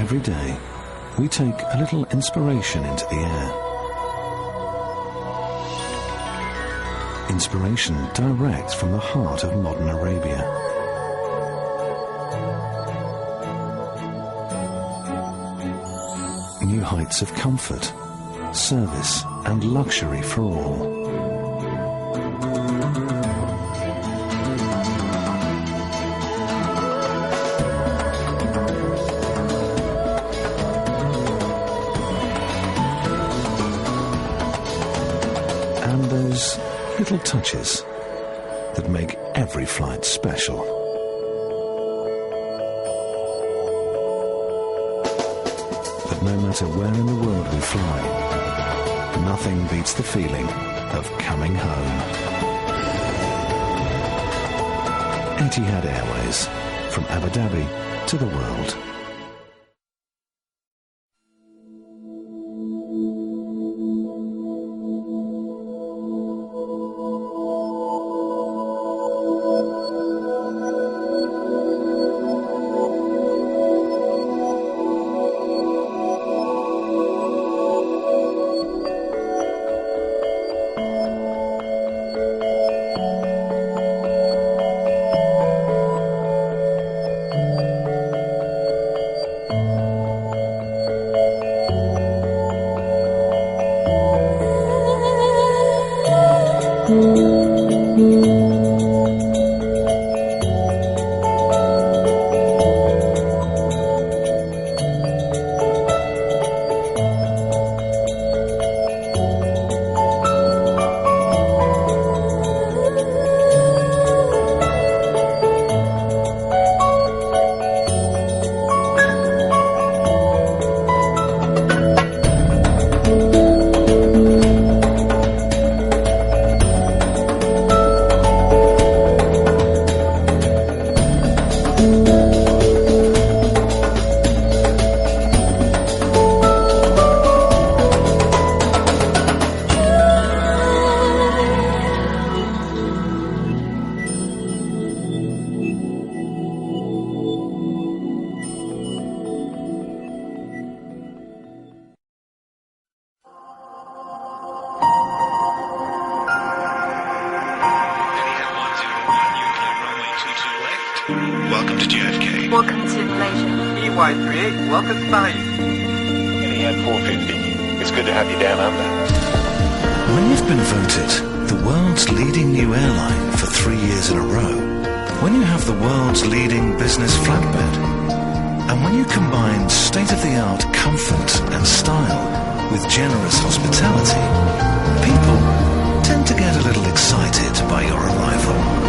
Every day, we take a little inspiration into the air. Inspiration direct from the heart of modern Arabia. New heights of comfort, service and luxury for all. And those little touches that make every flight special. But no matter where in the world we fly, nothing beats the feeling of coming home. Etihad Airways, from Abu Dhabi to the world. Welcome to JFK. Welcome to Malaysia. EY38, welcome to Bali. Etihad 450, it's good to have you down under. When you've been voted the world's leading new airline for 3 years in a row, when you have the world's leading business flatbed, and when you combine state-of-the-art comfort and style with generous hospitality, people tend to get a little excited by your arrival.